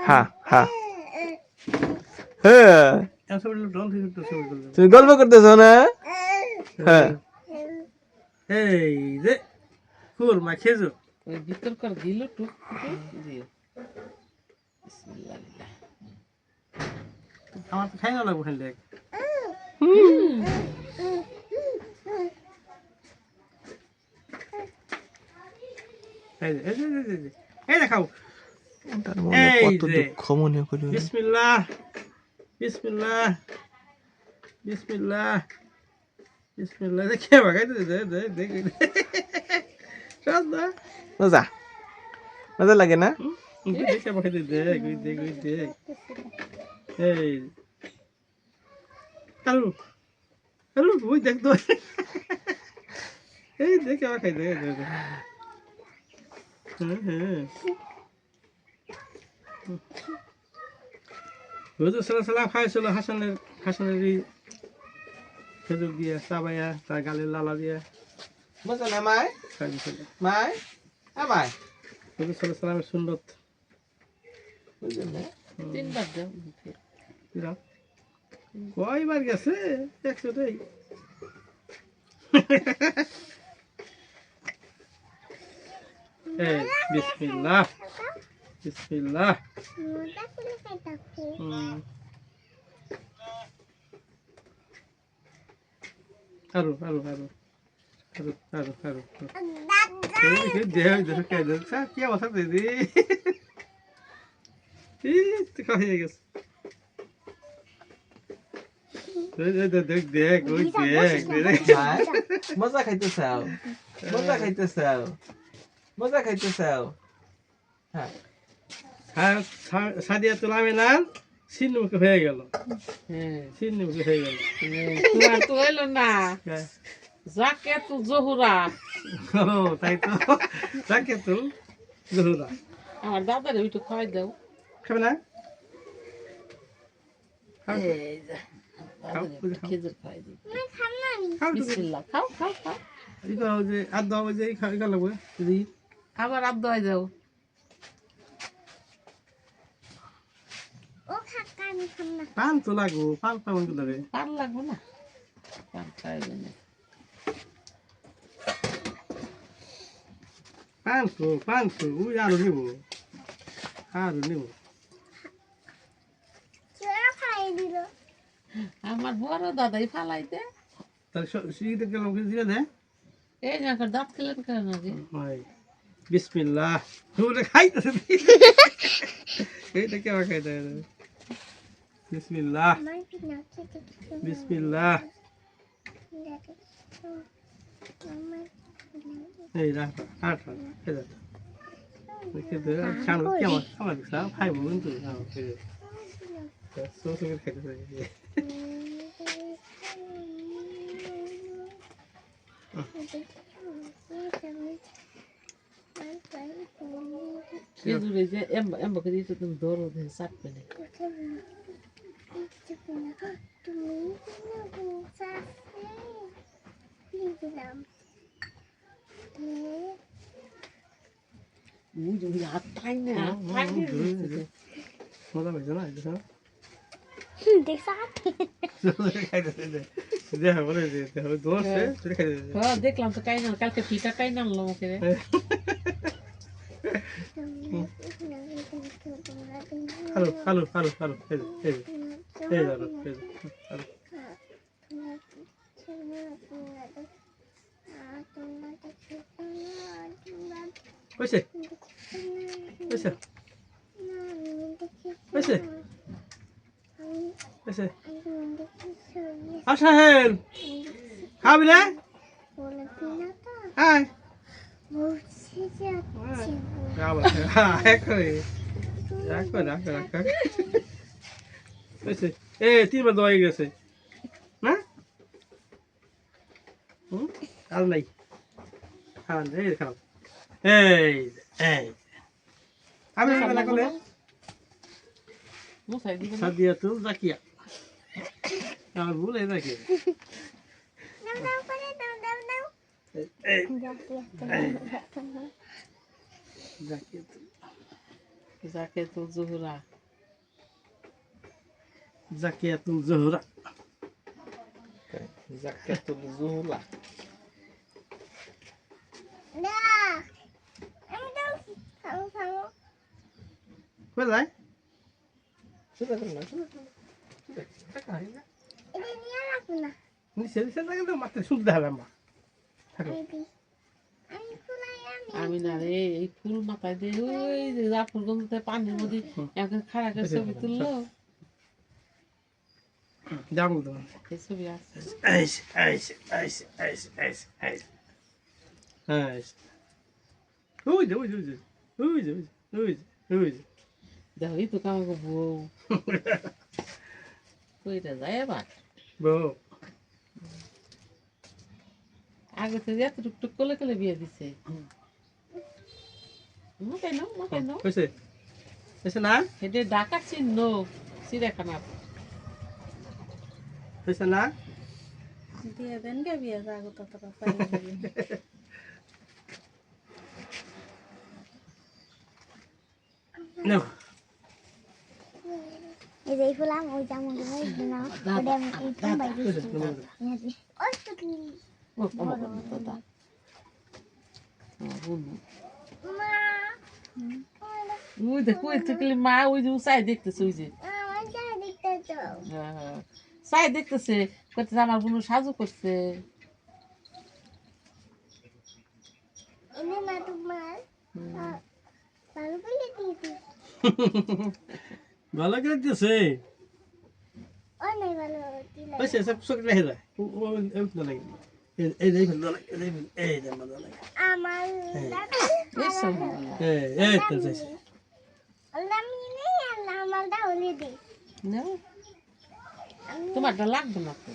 হ্যাঁ হ্যাঁ হ্যাঁ তুমি গল্প করতেছো না? হ্যাঁ এই যে ফুল মা খেজুর ওই ভিতরকার দিল টুক দিও বিসমিল্লাহ আমার তো খাই না লাগবো খাইলে এই যে খাও তার মনে এই কত যে। দুঃখ মনে করি বিসমিল্লাহ বিসমিল্লাহ বিসমিল্লাহ বিসমিল্লাহ দেখে বাগাই দে দে দেখ সাদা মজা মজা লাগে না? দেখে বাগাই দে দেখ দেখ দেখ এই কালু কালু ওই দেখ তো এই দেখে বাগাই দে হ্যাঁ হুজুর সাল্লাল্লাহু আলাইহি ওয়াসাল্লাম খাইছিল হাসানেরই খেজুর দিয়ে চাবাইয়া তার গালে লালা দিয়ে মজা না মাই? খাই দিছিল মাই মাই হুজুর সাল্লাল্লাহু আলাইহি ওয়াসাল্লামের সুন্নত তিনবার দাও যাও কয়বার গেছে 100টাই এই বিসমিল্লাহ বিসমিল্লাহ আরো আরো আরো আরো আরো আরো দেহ দেহ কে দেখ কি অবস্থা দিদি তুই হয়ে গেছে দেখ দেখ ওই দেখ মাই মজা খাইতে চাও মজা খাইতে চাও মজা খাইতে চাও হ্যাঁ সাদিয়া তোলামে না সিন্নমুখী হয়ে গেল হ্যাঁ সিন্নমুখী হয়ে গেল তোমার তো হইলো না যাকে তো জহুরা ও তাই তো তাকে তো জহুরা আমার দাদারে ওইটু খাওয়াই দাও খাবে না এই যে দাদারে খেজুর খাওয়াই দিই খাও তো বিসমিল্লাহ খাও খাও খাও এই করো যে আর দাও যে এই খাওয়া লাগবে দিদি আবার আব্দ হয়ে যাও পান তো লাগবো পান পাবন তো লাগে পান লাগবো না পান খাইবে না পান তো ওই আরো নিব আরো নিব আমার বড় দাদাই ফালাইতে তাহলে সিঁড়িতে গেলাম কিছু দিয়ে দে এই যে এখন দাঁত খেলেন কেন যে ভাই বিসমিল্লাহ ওটা খাইতেছে এইটা কেমন খাইতে বিসমিল্লাহ বিসমিল্লাহ এই রাখ আট এই দেখ দেখে সামনে কেমন আমার দেখছ খাই বলুন তো সোসকে খাইতেছে খেজুরে যে এম্বাকে দিয়েছে তুমি ধরো দেন চাটবে না হাত খাই না মজা পাইছো না দেখলাম তো কাই না কালকে ফিটা কাই না আনলো মুখে hello hello hello hello Ôi xì Ôi xì Ôi xì Ôi xì Asahel খাবি না আয় তিনবার দেওয়া গেছে না আর নাই খাওয়ান এই খাও এই এই আমি খাবে না কলে মুসাই দিবেন সাদিয়া তো জাকিয়া আমার ভুল এই নাকি জাকেতুল জোহরা জাকিয়াতুল জোহরা জাকাতুল জোহরা কই যায় সেটা করো না টাকা হয় না নিচে নিচে লাগে তো মাত্র শুনতে হবে আমরা থাকো আমি না রে এই ফুল মাথায় দিয়ে ওই যে জাফর গন্ধতে পানির মধ্যে এখন খারাপ ছবি তুললো যাও তো এই ছবি আছে আইস আইস আইস আইস আইস আইস আইস ওই যে ওই যে ওই যে ওই যে ওই যে দেখো এই তো কামাকে বউ কইটা যায় আবার বউ আগে তো এত টুকটুক কোলে কোলে বিয়ে দিছে কেন কইছে কইছে না এটা ঢাকা চিহ্ন চিড়িয়াখানা কইছে না দিয়ে দেন গে বিয়ে যাগো ততটা পাইলে নো এই যে ফুলাম ওই জামু দেবো না ওটা আমি এই ফোন বাই দিছি ওই তো কি ও আমার দাদা মা ওই দেখো ওই থেকে মা ওই যে সাই দেখতেছে ওই যে আমার যা দেখতে তো সাই দেখতেছে করতেছে আমার বোন সাজু করছে এনে না তোমার ভালো বলে দিয়েছি ভালো করে দিছে ও নাই ভালো দিলা কইছে সব সুখ রেহে যায় ও এত না লাগে এই দেখ ভালো লাগে এই দেখ ভালো লাগে আমার এই তো যাইছে আল্লাহ মিনে আল্লাহ আমার দা হলে দে তোমারটা লাগবে না তো